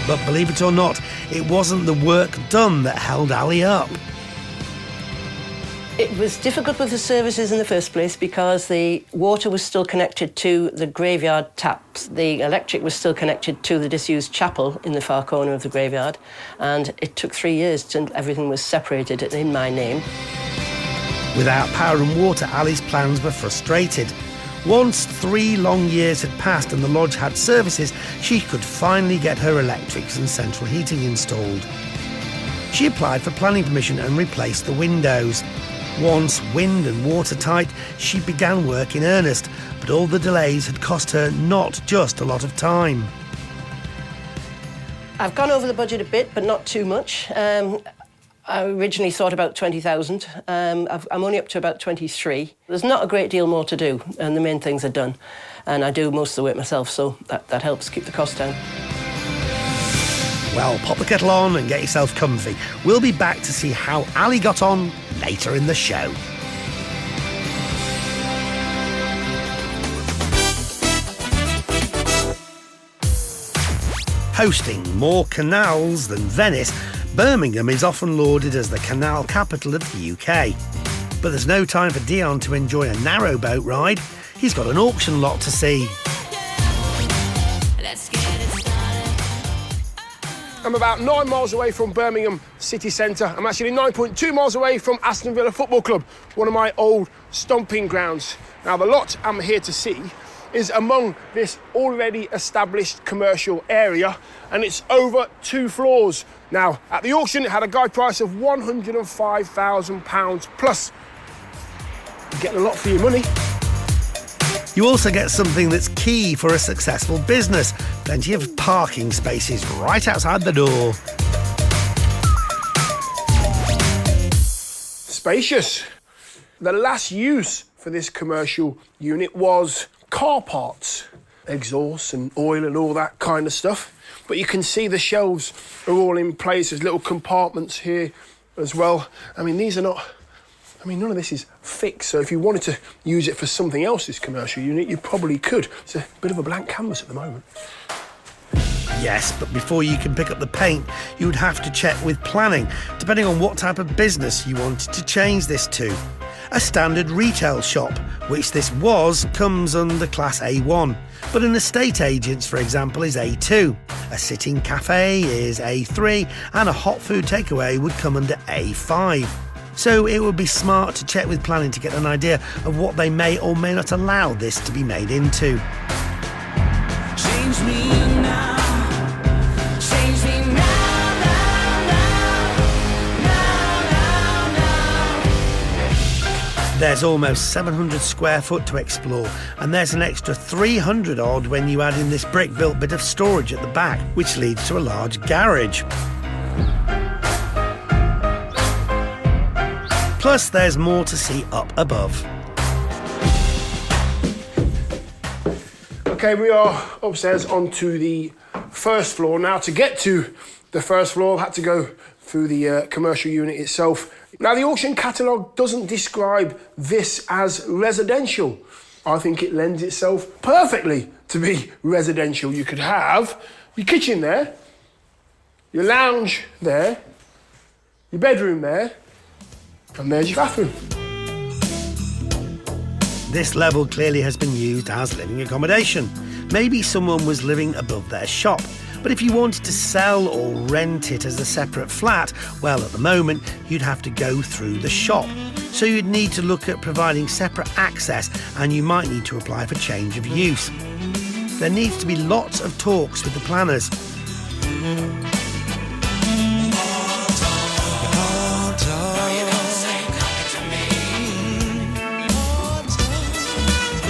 But believe it or not, it wasn't the work done that held Ali up. It was difficult with the services in the first place because the water was still connected to the graveyard taps. The electric was still connected to the disused chapel in the far corner of the graveyard, and it took 3 years till everything was separated in my name. Without power and water, Ali's plans were frustrated. Once 3 long years had passed and the lodge had services, she could finally get her electrics and central heating installed. She applied for planning permission and replaced the windows. Once wind and watertight, she began work in earnest, but all the delays had cost her not just a lot of time. I've gone over the budget a bit, but not too much. I originally thought about 20,000. I'm only up to about 23. There's not a great deal more to do, and the main things are done. And I do most of the work myself, so that helps keep the cost down. Well, pop the kettle on and get yourself comfy. We'll be back to see how Ali got on later in the show. Hosting more canals than Venice, Birmingham is often lauded as the canal capital of the UK. But there's no time for Dion to enjoy a narrowboat ride. He's got an auction lot to see. I'm about 9 miles away from Birmingham city centre. I'm actually 9.2 miles away from Aston Villa Football Club, one of my old stomping grounds. Now, the lot I'm here to see is among this already established commercial area, and it's over 2 floors. Now, at the auction, it had a guide price of £105,000 plus. You're getting a lot for your money. You also get something that's key for a successful business. Plenty of parking spaces right outside the door. Spacious. The last use for this commercial unit was car parts, exhaust and oil and all that kind of stuff. But you can see the shelves are all in place. There's little compartments here as well. I mean, these are not... none of this is fixed, so if you wanted to use it for something else, this commercial unit, you probably could. It's a bit of a blank canvas at the moment. Yes, but before you can pick up the paint, you would have to check with planning, depending on what type of business you wanted to change this to. A standard retail shop, which this was, comes under Class A1, but an estate agent's, for example, is A2. A sitting cafe is A3, and a hot food takeaway would come under A5. So it would be smart to check with planning to get an idea of what they may or may not allow this to be made into. Change me now. Change me now. There's almost 700 square foot to explore, and there's an extra 300 odd when you add in this brick-built bit of storage at the back, which leads to a large garage. Plus, there's more to see up above. OK, we are upstairs onto the first floor. Now, to get to the first floor, I've had to go through the commercial unit itself. Now, the auction catalogue doesn't describe this as residential. I think it lends itself perfectly to be residential. You could have your kitchen there, your lounge there, your bedroom there, and there's your bathroom. This level clearly has been used as living accommodation. Maybe someone was living above their shop. But if you wanted to sell or rent it as a separate flat, well, at the moment, you'd have to go through the shop. So you'd need to look at providing separate access, and you might need to apply for change of use. There needs to be lots of talks with the planners.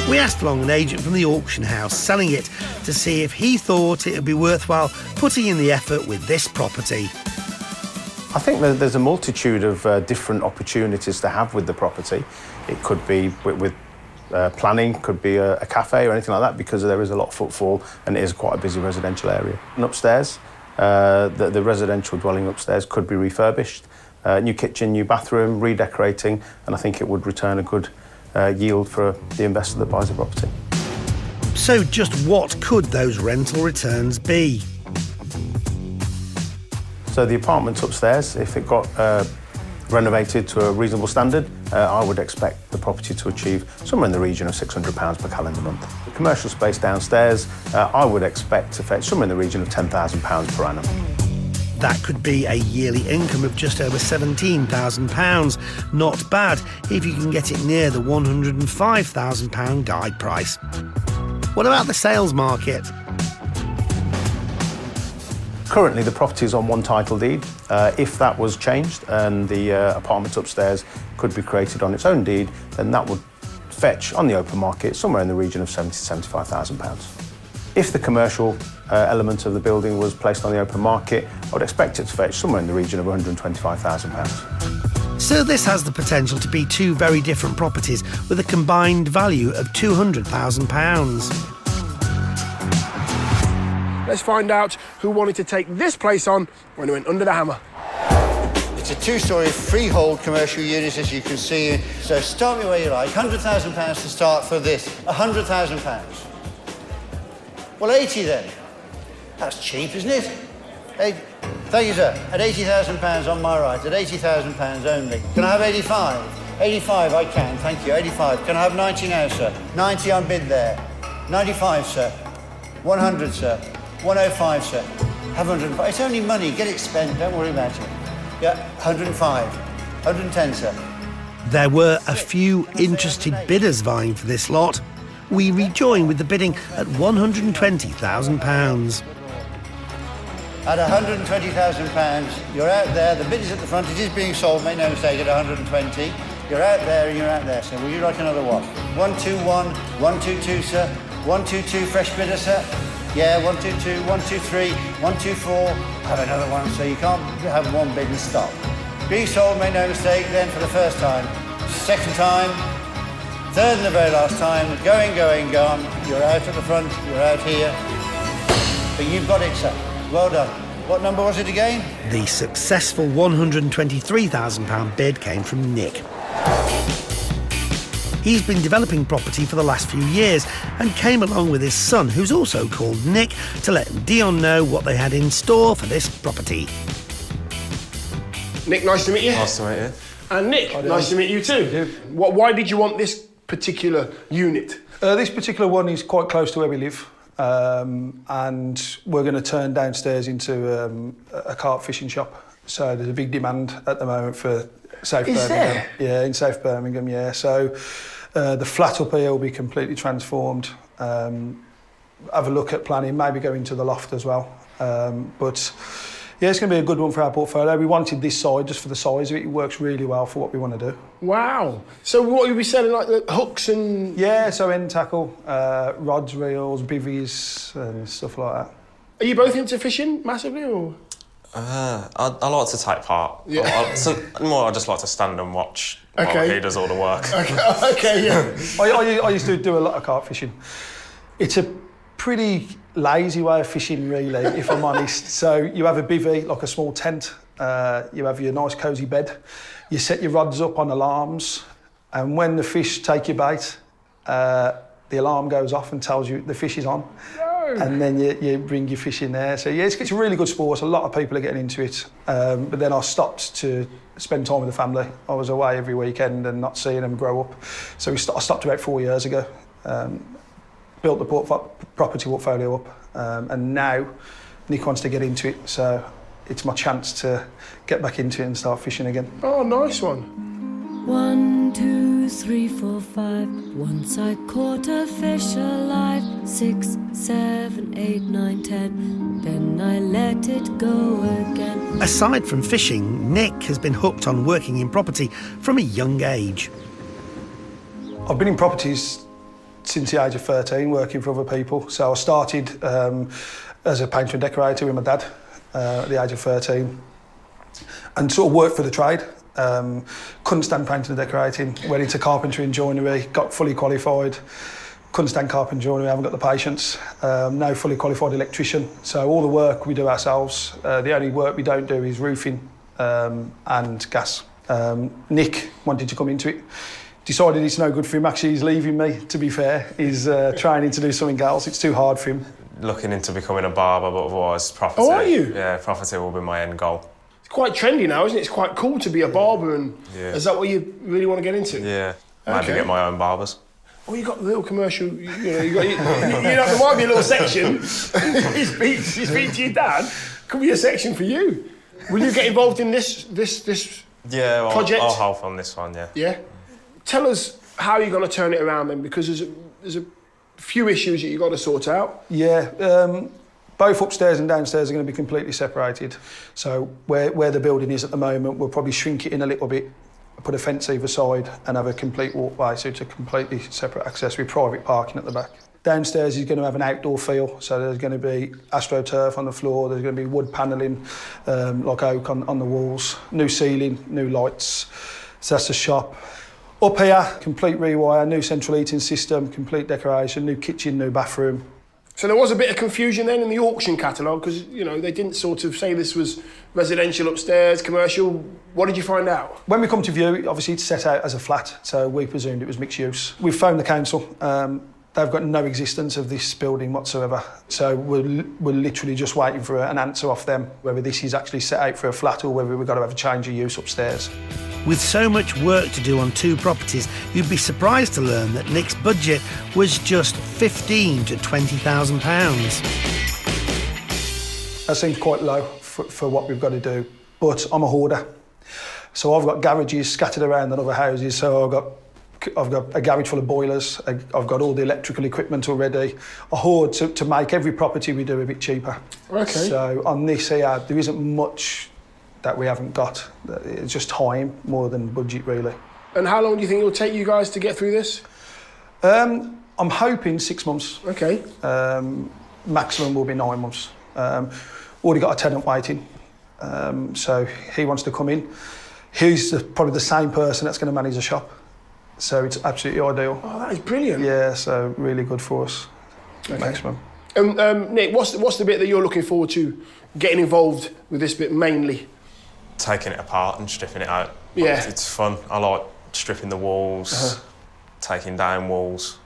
We asked along an agent from the auction house selling it to see if he thought it would be worthwhile putting in the effort with this property. I think there's a multitude of different opportunities to have with the property. It could be with planning, could be a cafe or anything like that, because there is a lot of footfall and it is quite a busy residential area. And upstairs, the residential dwelling upstairs could be refurbished. New kitchen, new bathroom, redecorating, and I think it would return a good yield for the investor that buys the property. So just what could those rental returns be? So the apartments upstairs, if it got renovated to a reasonable standard, I would expect the property to achieve somewhere in the region of £600 per calendar month. The commercial space downstairs, I would expect to fetch somewhere in the region of £10,000 per annum. That could be a yearly income of just over £17,000. Not bad if you can get it near the £105,000 guide price. What about the sales market? Currently, the property is on one title deed. If that was changed and the apartments upstairs could be created on its own deed, then that would fetch on the open market somewhere in the region of £70,000 to £75,000. If the commercial element of the building was placed on the open market, I would expect it to fetch somewhere in the region of £125,000. So this has the potential to be two very different properties with a combined value of £200,000. Let's find out who wanted to take this place on when it went under the hammer. It's a two-storey freehold commercial unit, as you can see. So start me where you like. £100,000 to start for this. £100,000. Well, 80 then. That's cheap, isn't it? Thank you, sir. At £80,000 on my right, at £80,000 only. Can I have 85? 85, I can, thank you, 85. Can I have 90 now, sir? 90 on bid there. 95, sir. 100, sir. 105, sir. Have 105. It's only money, get it spent, don't worry about it. Yeah, 105. 110, sir. There were a few interested bidders vying for this lot. We rejoin with the bidding at £120,000. At £120,000, you're out there. The bid is at the front. It is being sold, make no mistake, at 120. You're out there and you're out there, sir. Would you like another one? 121, 122, sir. 122, fresh bidder, sir. Yeah, 122, 123, 124. Have another one, so you can't have one bid and stop. Being sold, make no mistake, then for the first time. Second time. Third and the very last time. Going, gone. You're out at the front. You're out here. But you've got it, sir. Well done. What number was it again? The successful £123,000 bid came from Nick. He's been developing property for the last few years and came along with his son, who's also called Nick, to let Dion know what they had in store for this property. Nick, nice to meet you. Nice to meet you. And Nick, nice to meet you too. Why did you want this particular unit? This particular one is quite close to where we live. And we're going to turn downstairs into a carp fishing shop. So there's a big demand at the moment for South Birmingham. There? Yeah, in South Birmingham, yeah. So the flat up here will be completely transformed. Have a look at planning, maybe go into the loft as well. But yeah, it's going to be a good one for our portfolio. We wanted this side just for the size of it. It works really well for what we want to do. Wow. So what will you be selling, like the hooks and... Yeah, so end tackle, rods, reels, bivvies and stuff like that. Are you both into fishing massively, or...? I like to take part. Yeah. I just like to stand and watch while Okay. he does all the work. Okay, yeah. I used to do a lot of carp fishing. It's a pretty lazy way of fishing, really, if I'm honest. So you have a bivvy, like a small tent. You have your nice cosy bed. You set your rods up on alarms, and when the fish take your bait, the alarm goes off and tells you the fish is on. And then you bring your fish in there. So yeah, it's a really good sport. A lot of people are getting into it. But then I stopped to spend time with the family. I was away every weekend and not seeing them grow up. So I stopped about 4 years ago. Built the property portfolio up. And now Nick wants to get into it. So it's my chance to get back into it and start fishing again. Oh, nice one. 1, 2, 3, 4, 5. Once I caught a fish alive. 6, 7, 8, 9, 10. Then I let it go again. Aside from fishing, Nick has been hooked on working in property from a young age. I've been in properties since the age of 13, working for other people. So I started as a painter and decorator with my dad at the age of 13 and sort of worked for the trade. Couldn't stand painting and decorating, went into carpentry and joinery, got fully qualified. Couldn't stand carpentry and joinery, haven't got the patience. Now fully qualified electrician. So all the work we do ourselves. The only work we don't do is roofing and gas. Nick wanted to come into it. Decided it's no good for him. Actually, he's leaving me, to be fair. He's training to do something else. It's too hard for him. looking into becoming a barber, but otherwise property. Oh, are you? Yeah, property will be my end goal. It's quite trendy now, isn't it? It's quite cool to be a barber, and is that what you really want to get into? Yeah, maybe Okay. get my own barbers. Well, you got the little commercial. You know, there might be a little section. He's speaking to your dad. Could be a section for you. Will you get involved in this Yeah, well, project? I'll help on this one. Yeah. Yeah. Tell us how you're going to turn it around then, because there's a few issues that you've got to sort out. Yeah, both upstairs and downstairs are going to be completely separated. So where the building is at the moment, we'll probably shrink it in a little bit, put a fence either side and have a complete walkway, so it's a completely separate access with private parking at the back. Downstairs is going to have an outdoor feel, so there's going to be AstroTurf on the floor, there's going to be wood panelling, like oak on the walls, new ceiling, new lights. So that's the shop. Up here, complete rewire, new central heating system, complete decoration, new kitchen, new bathroom. So there was a bit of confusion then in the auction catalogue, because, you know, they didn't sort of say this was residential upstairs, commercial. What did you find out? When we come to view, obviously it's set out as a flat, so we presumed it was mixed use. We've phoned the council. They've got no existence of this building whatsoever, so we're literally just waiting for an answer off them, whether this is actually set out for a flat or whether we've got to have a change of use upstairs. With so much work to do on 2 properties, you'd be surprised to learn that Nick's budget was just £15,000 to £20,000. That seems quite low for what we've got to do, but I'm a hoarder. So I've got garages scattered around in other houses, so I've got a garage full of boilers, I've got all the electrical equipment already. I hoard to make every property we do a bit cheaper. Okay. So on this here, there isn't much that we haven't got. It's just time more than budget, really. And how long do you think it'll take you guys to get through this? I'm hoping 6 months. Okay. Maximum will be 9 months. Already got a tenant waiting, so he wants to come in. He's probably the same person that's going to manage the shop, so it's absolutely ideal. Oh, that is brilliant. Yeah, so really good for us. Okay. Maximum. Nick, what's the bit that you're looking forward to getting involved with this bit mainly? Taking it apart and stripping it out. Yeah. It's fun. I like stripping the walls, taking down walls.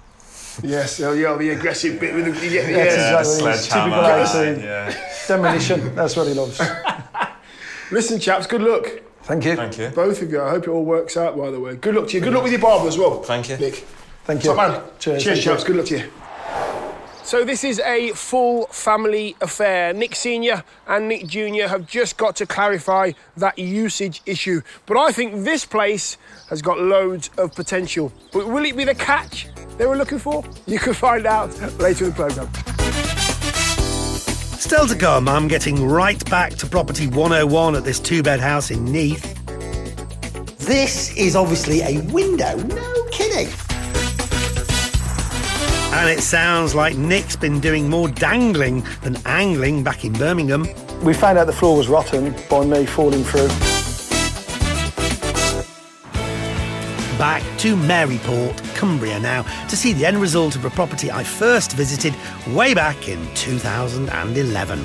Yes, the aggressive bit with the Exactly. Sledgehammer. Yeah. Demolition, that's what he loves. Listen, chaps, good luck. Thank you. Thank you. Both of you. I hope it all works out, by the way. Good luck to you. Good luck with your barber as well. Thank you. Nick. Thank you. Top man. Cheers. Cheers, chaps. Good luck to you. So this is a full family affair. Nick Sr. and Nick Jr. have just got to clarify that usage issue. But I think this place has got loads of potential. But will it be the catch they were looking for? You can find out later in the programme. Still to come, I'm getting right back to property 101 at this 2-bed house in Neath. This is obviously a window, no kidding. And it sounds like Nick's been doing more dangling than angling back in Birmingham. We found out the floor was rotten by me falling through. Back to Maryport, Cumbria now, to see the end result of a property I first visited way back in 2011.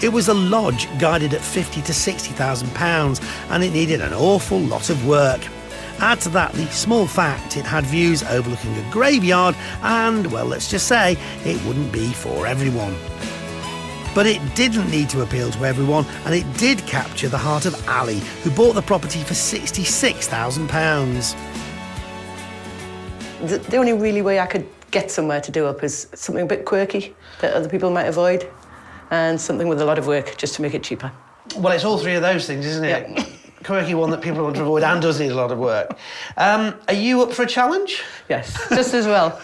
It was a lodge guided at £50,000 to £60,000 and it needed an awful lot of work. Add to that the small fact it had views overlooking a graveyard and, well, let's just say, it wouldn't be for everyone. But it didn't need to appeal to everyone, and it did capture the heart of Ali, who bought the property for £66,000. The only really way I could get somewhere to do up is something a bit quirky that other people might avoid, and something with a lot of work just to make it cheaper. Well, it's all 3 of those things, isn't it? Yeah. Quirky one that people want to avoid and does need a lot of work. Are you up for a challenge? Yes, just as well.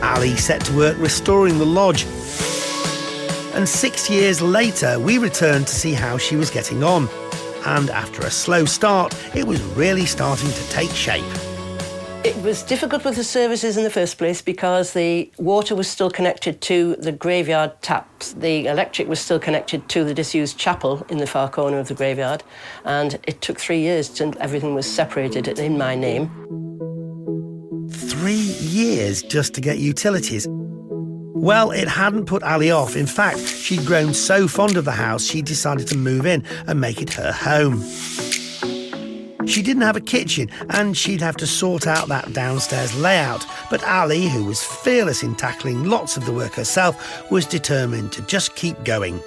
Ali set to work restoring the lodge. And 6 years later, we returned to see how she was getting on. And after a slow start, it was really starting to take shape. It was difficult with the services in the first place because the water was still connected to the graveyard taps. The electric was still connected to the disused chapel in the far corner of the graveyard. And it took 3 years till everything was separated in my name. 3 years just to get utilities. Well, it hadn't put Ali off. In fact, she'd grown so fond of the house, she decided to move in and make it her home. She didn't have a kitchen and she'd have to sort out that downstairs layout. But Ali, who was fearless in tackling lots of the work herself, was determined to just keep going.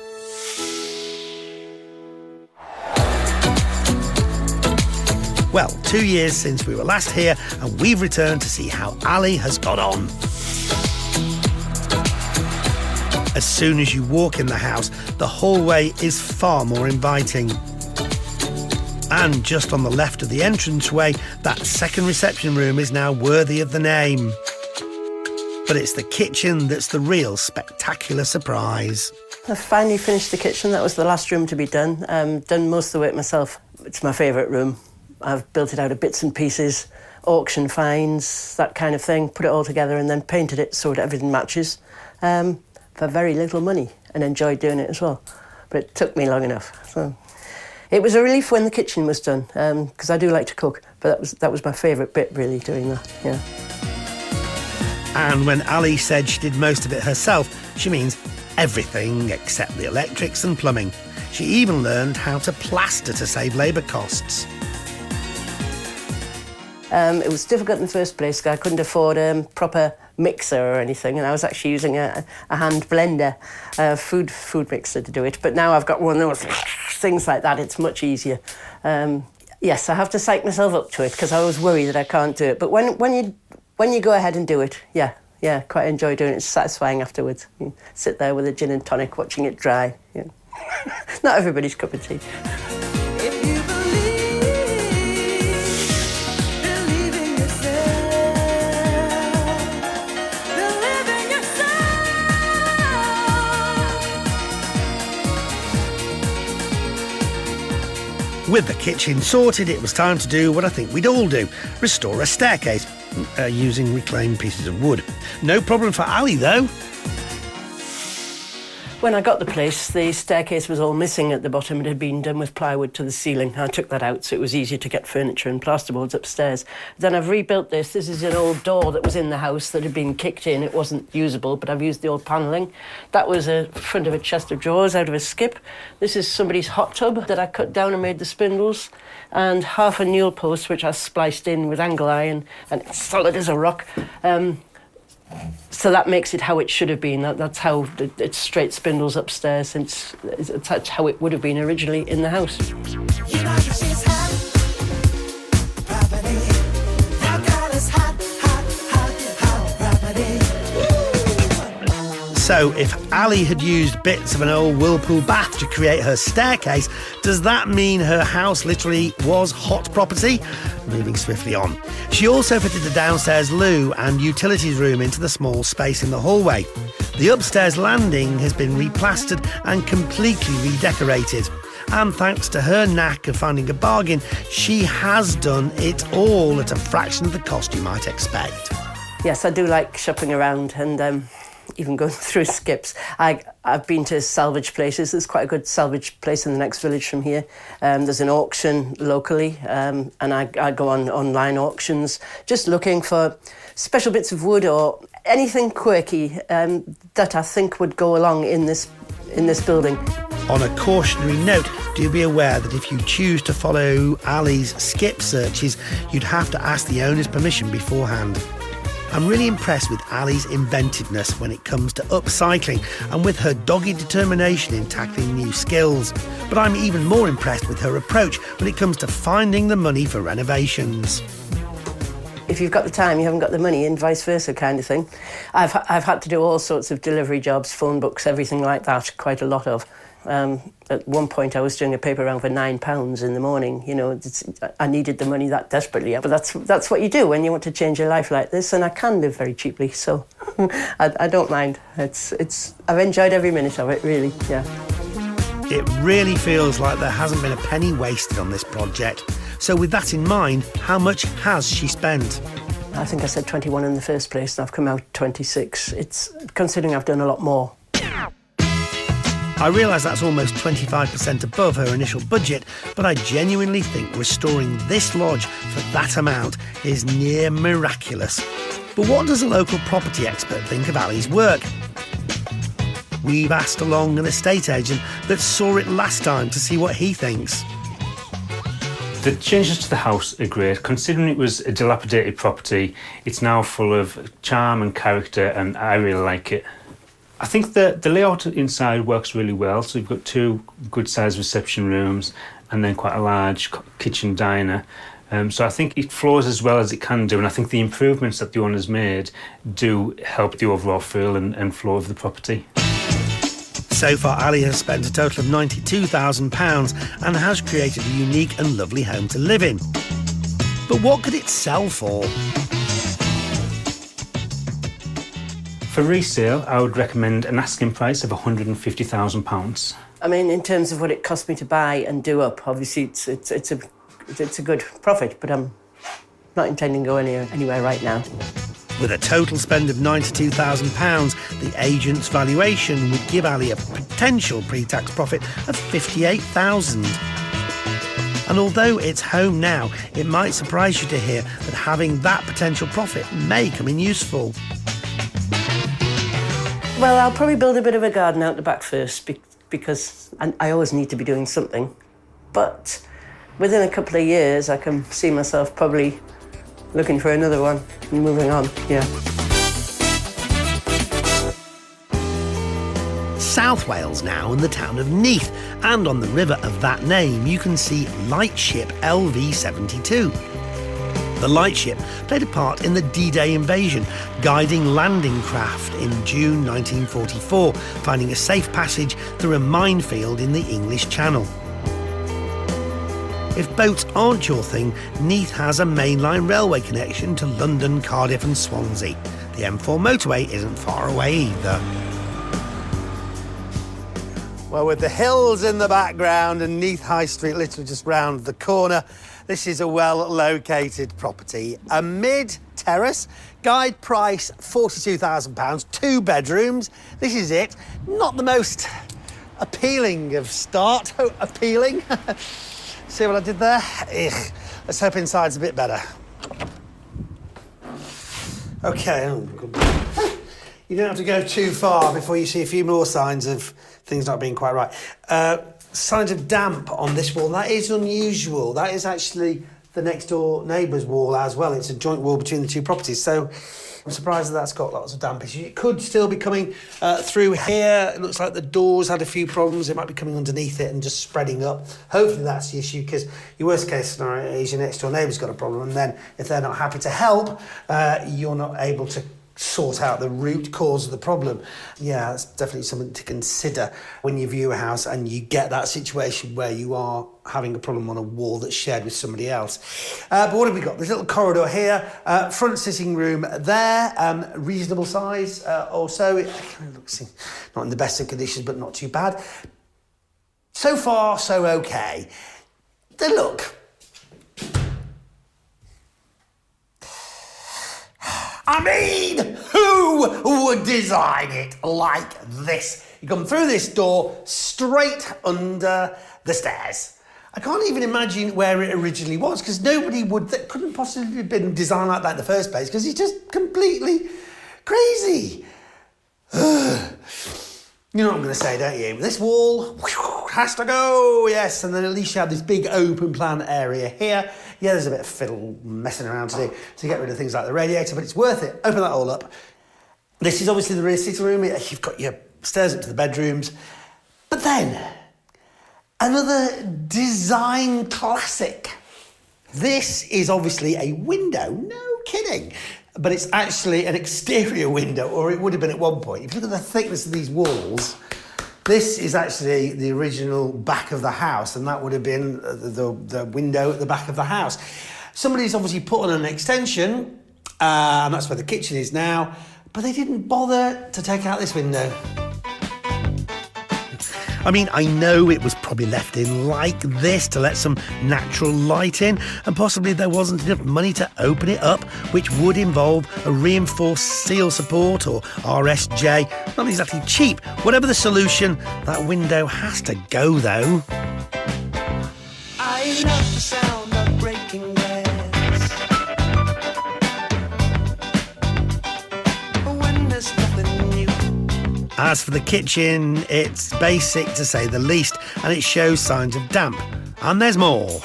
Well, 2 years since we were last here and we've returned to see how Ali has got on. As soon as you walk in the house, the hallway is far more inviting. And just on the left of the entranceway, that second reception room is now worthy of the name. But it's the kitchen that's the real spectacular surprise. I finally finished the kitchen. That was the last room to be done. Done most of the work myself. It's my favourite room. I've built it out of bits and pieces, auction finds, that kind of thing, put it all together and then painted it so that everything matches for very little money, and enjoyed doing it as well. But it took me long enough. So it was a relief when the kitchen was done, because I do like to cook, but that was my favourite bit, really, doing that, yeah. And when Ali said she did most of it herself, she means everything except the electrics and plumbing. She even learned how to plaster to save labour costs. It was difficult in the first place because I couldn't afford a proper mixer or anything, and I was actually using a hand blender, a food mixer to do it. But now I've got one of those things like that, it's much easier. Yes, I have to psych myself up to it because I always worry that I can't do it. But when you go ahead and do it, yeah, quite enjoy doing it. It's satisfying afterwards. You sit there with a gin and tonic watching it dry. Yeah. Not everybody's cup of tea. With the kitchen sorted, it was time to do what I think we'd all do, restore a staircase, using reclaimed pieces of wood. No problem for Ali, though. When I got the place, the staircase was all missing at the bottom. It had been done with plywood to the ceiling. I took that out so it was easier to get furniture and plasterboards upstairs. Then I've rebuilt this. This is an old door that was in the house that had been kicked in. It wasn't usable, but I've used the old panelling. That was a front of a chest of drawers out of a skip. This is somebody's hot tub that I cut down and made the spindles. And half a newel post, which I spliced in with angle iron, and it's solid as a rock. So that makes it how it should have been. That's how it's straight spindles upstairs. That's how it would have been originally in the house. So if Ali had used bits of an old Whirlpool bath to create her staircase, does that mean her house literally was hot property? Moving swiftly on. She also fitted the downstairs loo and utilities room into the small space in the hallway. The upstairs landing has been replastered and completely redecorated. And thanks to her knack of finding a bargain, she has done it all at a fraction of the cost you might expect. Yes, I do like shopping around and even going through skips. I've been to salvage places. There's quite a good salvage place in the next village from here. There's an auction locally, and I go on online auctions, just looking for special bits of wood or anything quirky that I think would go along in this building. On a cautionary note, do be aware that if you choose to follow Ali's skip searches, you'd have to ask the owner's permission beforehand. I'm really impressed with Ali's inventiveness when it comes to upcycling and with her dogged determination in tackling new skills. But I'm even more impressed with her approach when it comes to finding the money for renovations. If you've got the time, you haven't got the money, and vice versa kind of thing. I've had to do all sorts of delivery jobs, phone books, everything like that, quite a lot of. At one point I was doing a paper round for £9 in the morning. You know, I needed the money that desperately. But that's what you do when you want to change your life like this, and I can live very cheaply, so I don't mind. I've enjoyed every minute of it, really, yeah. It really feels like there hasn't been a penny wasted on this project. So with that in mind, how much has she spent? I think I said 21 in the first place, and I've come out 26. It's considering I've done a lot more. I realise that's almost 25% above her initial budget, but I genuinely think restoring this lodge for that amount is near miraculous. But what does a local property expert think of Ali's work? We've asked along an estate agent that saw it last time to see what he thinks. The changes to the house are great. Considering it was a dilapidated property, it's now full of charm and character, and I really like it. I think the layout inside works really well. So we've got 2 good-sized reception rooms and then quite a large kitchen diner. So I think it flows as well as it can do, and I think the improvements that the owner's made do help the overall feel and flow of the property. So far, Ali has spent a total of £92,000 and has created a unique and lovely home to live in. But what could it sell for? For resale, I would recommend an asking price of £150,000. I mean, in terms of what it cost me to buy and do up, obviously it's a good profit, but I'm not intending to go anywhere right now. With a total spend of £92,000, the agent's valuation would give Ali a potential pre-tax profit of £58,000. And although it's home now, it might surprise you to hear that having that potential profit may come in useful. Well, I'll probably build a bit of a garden out the back first because I always need to be doing something. But within a couple of years, I can see myself probably looking for another one and moving on, yeah. South Wales now in the town of Neath, and on the river of that name you can see Lightship LV-72. The Lightship played a part in the D-Day invasion, guiding landing craft in June 1944, finding a safe passage through a minefield in the English Channel. If boats aren't your thing, Neath has a mainline railway connection to London, Cardiff and Swansea. The M4 motorway isn't far away either. Well, with the hills in the background and Neath High Street literally just round the corner, this is a well-located property. A mid-terrace, guide price £42,000, 2 bedrooms. This is it. Not the most appealing of start. Appealing. See what I did there? Ugh. Let's hope inside's a bit better. OK. You don't have to go too far before you see a few more signs of things not being quite right. Signs of damp on this wall. That is unusual. That is actually the next door neighbour's wall as well. It's a joint wall between the 2 properties. So I'm surprised that's got lots of damp issues. It could still be coming through here. It looks like the doors had a few problems. It might be coming underneath it and just spreading up. Hopefully that's the issue, because your worst case scenario is your next door neighbour's got a problem, and then if they're not happy to help, you're not able to sort out the root cause of the problem. Yeah, that's definitely something to consider when you view a house and you get that situation where you are having a problem on a wall that's shared with somebody else. But what have we got? There's a little corridor here, front sitting room there, reasonable size also. It kind of looks not in the best of conditions, but not too bad. So far, so okay. The look. I mean, who would design it like this? You come through this door, straight under the stairs. I can't even imagine where it originally was, because that couldn't possibly have been designed like that in the first place, because it's just completely crazy. You know what I'm going to say, don't you? This wall has to go, yes, and then at least you have this big open plan area here. Yeah, there's a bit of fiddle messing around to do to get rid of things like the radiator, but it's worth it. Open that all up. This is obviously the rear sitting room. You've got your stairs up to the bedrooms. But then, another design classic. This is obviously a window, no kidding. But it's actually an exterior window, or it would have been at one point. If you look at the thickness of these walls, this is actually the original back of the house, and that would have been the window at the back of the house. Somebody's obviously put on an extension, and that's where the kitchen is now, but they didn't bother to take out this window. I mean, I know it was probably left in like this to let some natural light in, and possibly there wasn't enough money to open it up, which would involve a reinforced seal support or RSJ. Not exactly cheap. Whatever the solution, that window has to go, though. I love the sound of breaking glass. When there's nothing new. As for the kitchen, it's basic to say the least, and it shows signs of damp. And there's more.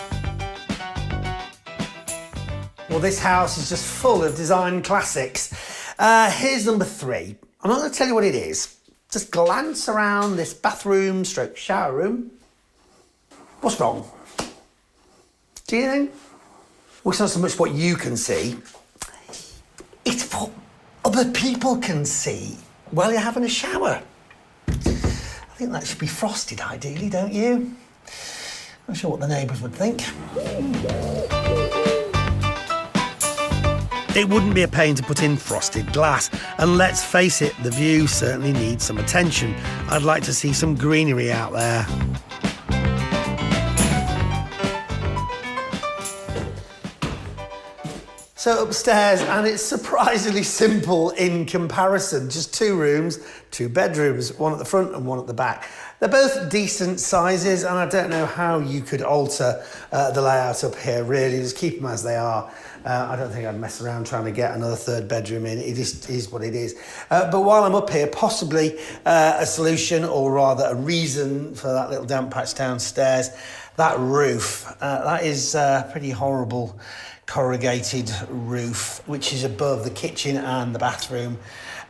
Well, this house is just full of design classics. Here's number 3. I'm not going to tell you what it is. Just glance around this bathroom stroke shower room. What's wrong? Do you think? Well, it's not so much what you can see. It's what other people can see while you're having a shower. I think that should be frosted, ideally, don't you? I'm not sure what the neighbours would think. It wouldn't be a pain to put in frosted glass, and let's face it, the view certainly needs some attention. I'd like to see some greenery out there. So upstairs, and it's surprisingly simple in comparison. Just 2 rooms, 2 bedrooms, one at the front and one at the back. They're both decent sizes, and I don't know how you could alter the layout up here, really. Just keep them as they are. I don't think I'd mess around trying to get another 3rd bedroom in. It is what it is. But while I'm up here, possibly a solution, or rather a reason for that little damp patch downstairs, that roof. That is a pretty horrible corrugated roof, which is above the kitchen and the bathroom.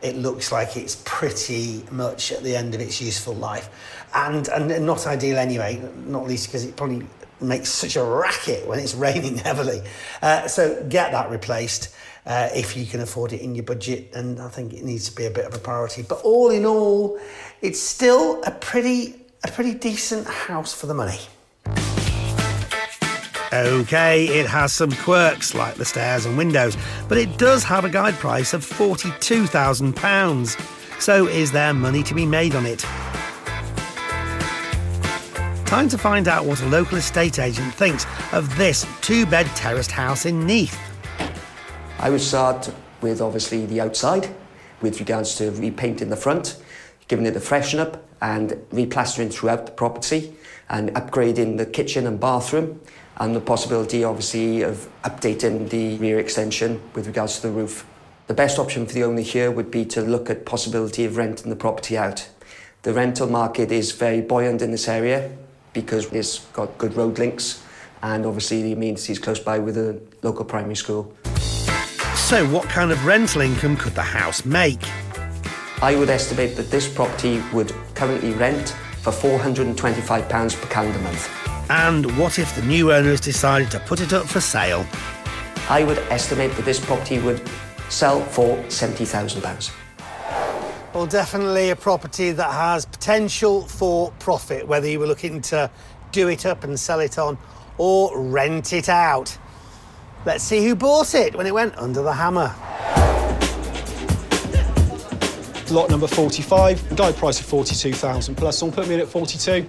It looks like it's pretty much at the end of its useful life, and not ideal anyway, not least because it probably makes such a racket when it's raining heavily. So get that replaced if you can afford it in your budget, and I think it needs to be a bit of a priority. But all in all, it's still a pretty decent house for the money. OK, it has some quirks like the stairs and windows, but it does have a guide price of £42,000. So is there money to be made on it? Time to find out what a local estate agent thinks of this 2-bed terraced house in Neath. I would start with obviously the outside with regards to repainting the front, giving it a freshen up and replastering throughout the property and upgrading the kitchen and bathroom, and the possibility, obviously, of updating the rear extension with regards to the roof. The best option for the owner here would be to look at possibility of renting the property out. The rental market is very buoyant in this area because it's got good road links and obviously the amenities close by with a local primary school. So what kind of rental income could the house make? I would estimate that this property would currently rent for £425 per calendar month. And what if the new owners decided to put it up for sale? I would estimate that this property would sell for £70,000. Well, definitely a property that has potential for profit, whether you were looking to do it up and sell it on or rent it out. Let's see who bought it when it went under the hammer. Lot number 45, guide price of 42,000 plus. Someone put me in at 42.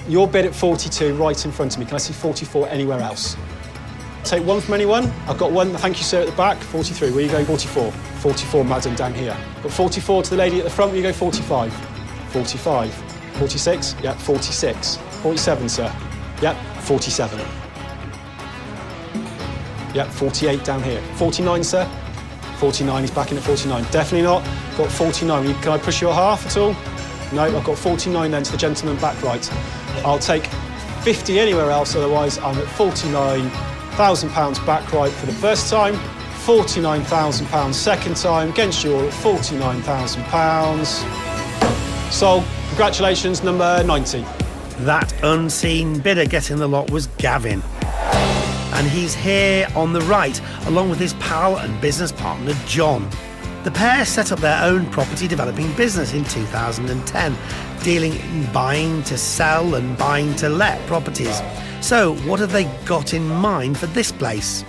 Your bid at 42 right in front of me. Can I see 44 anywhere else? Take one from anyone. I've got one. Thank you, sir, at the back. 43. Where you go? 44. 44, madam, down here. Got 44 to the lady at the front. Where you go? 45. 45. 46. Yep, 46. 47, sir. Yep, 47. Yep, 48 down here. 49, sir. 49. He's back in at 49. Definitely not. Got 49. Can I push you a half at all? No, I've got 49 then to the gentleman back right. I'll take 50 anywhere else, otherwise I'm at £49,000 back right for the first time, £49,000 second time, against you all at £49,000. Sold. Congratulations, number 90. That unseen bidder getting the lot was Gavin. And he's here on the right, along with his pal and business partner, John. The pair set up their own property developing business in 2010, dealing in buying to sell and buying to let properties. So what have they got in mind for this place?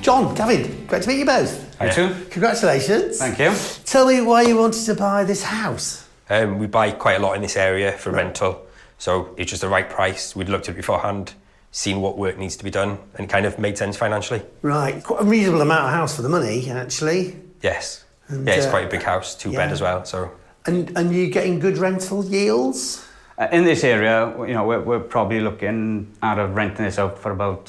John, Gavin, great to meet you both. You too. Congratulations. Thank you. Tell me why you wanted to buy this house. We buy quite a lot in this area for rental, so it's just the right price. We'd looked at it beforehand, seen what work needs to be done, and it kind of made sense financially. Right, quite a reasonable amount of house for the money, actually. Yes. And, yeah, it's quite a big house, 2-bed as well, so... And you getting good rental yields? In this area, you know, we're probably looking at renting this out for about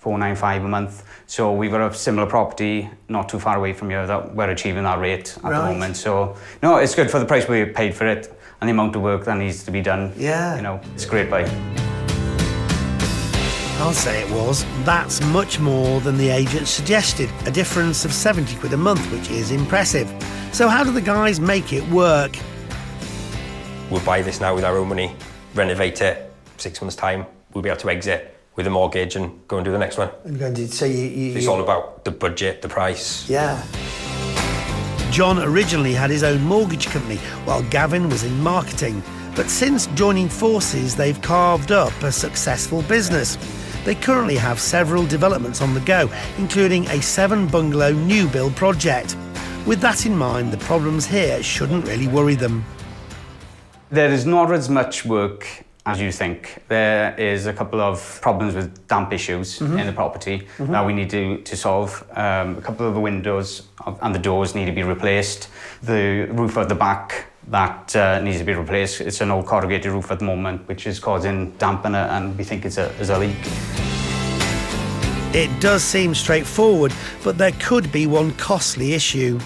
$495 a month. So we've got a similar property not too far away from here that we're achieving that rate at the moment. So, no, it's good for the price we paid for it and the amount of work that needs to be done. Yeah. You know, it's a great buy. I'll say it was. That's much more than the agent suggested, a difference of 70 quid a month, which is impressive. So how do the guys make it work? We'll buy this now with our own money, renovate it, 6 months' time, we'll be able to exit with a mortgage and go and do the next one. I'm going to say It's all about the budget, the price. Yeah. John originally had his own mortgage company, while Gavin was in marketing. But since joining forces, they've carved up a successful business. They currently have several developments on the go, including a 7-bungalow new build project. With that in mind, the problems here shouldn't really worry them. There is not as much work as you think. There is a couple of problems with damp issues in the property that we need to solve. A couple of the windows and the doors need to be replaced. The roof at the back, that needs to be replaced. It's an old corrugated roof at the moment, which is causing damp and we think it's a leak. It does seem straightforward, but there could be one costly issue.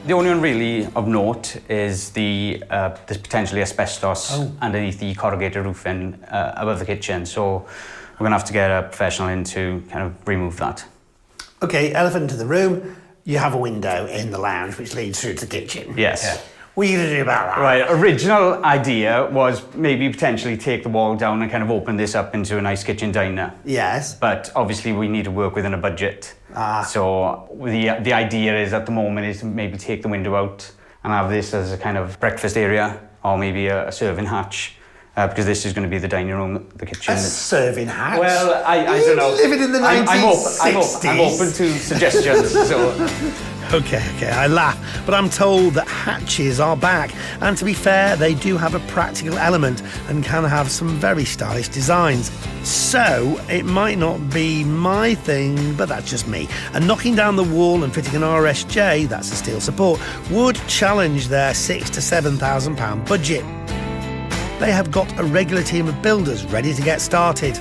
The only one really of note is there's potentially asbestos underneath the corrugated roofing above the kitchen. So we're going to have to get a professional in to kind of remove that. OK, elephant in the room. You have a window in the lounge which leads through to the kitchen. Yes. Yeah. What are you going to do about that? Right, original idea was maybe potentially take the wall down and kind of open this up into a nice kitchen diner. Yes. But obviously we need to work within a budget. So the idea is at the moment is to maybe take the window out and have this as a kind of breakfast area or maybe a serving hatch. Because this is going to be the dining room, the kitchen. A serving hatch? Well, I don't know. Living in the 1960s. I'm open to suggestions. So. OK, I laugh, but I'm told that hatches are back. And to be fair, they do have a practical element and can have some very stylish designs. So it might not be my thing, but that's just me. And knocking down the wall and fitting an RSJ, that's a steel support, would challenge their £6,000 to £7,000 budget. They have got a regular team of builders ready to get started.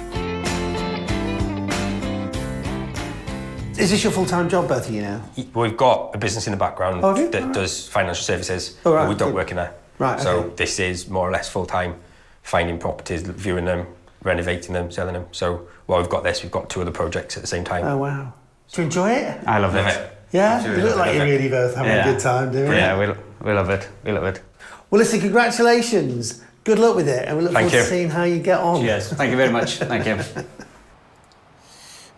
Is this your full-time job, both of you now? We've got a business in the background that does financial services, but we don't work in there. Right, so this is more or less full-time, finding properties, viewing them, renovating them, selling them. So while we've got this, we've got 2 other projects at the same time. Oh, wow. Do you enjoy it? I love it. Yeah? You look like you're really both having a good time doing it. Yeah, we love it. We love it. Well, listen, congratulations. Good luck with it, and we look forward to seeing how you get on. Cheers. Thank you very much. Thank you.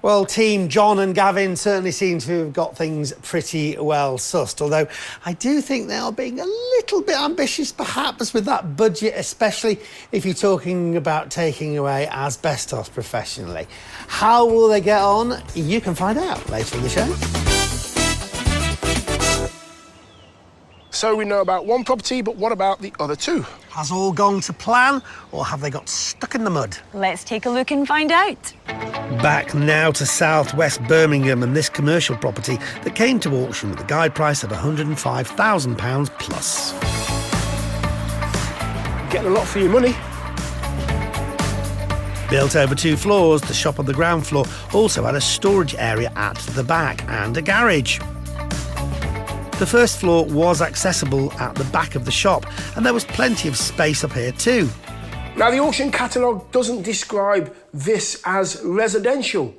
Well, team John and Gavin certainly seem to have got things pretty well sussed, although I do think they are being a little bit ambitious, perhaps, with that budget, especially if you're talking about taking away asbestos professionally. How will they get on? You can find out later in the show. So we know about one property, but what about the other 2? Has all gone to plan, or have they got stuck in the mud? Let's take a look and find out. Back now to southwest Birmingham and this commercial property that came to auction with a guide price of £105,000 plus. Getting a lot for your money. Built over 2 floors, the shop on the ground floor also had a storage area at the back and a garage. The first floor was accessible at the back of the shop, and there was plenty of space up here too. Now, the auction catalogue doesn't describe this as residential,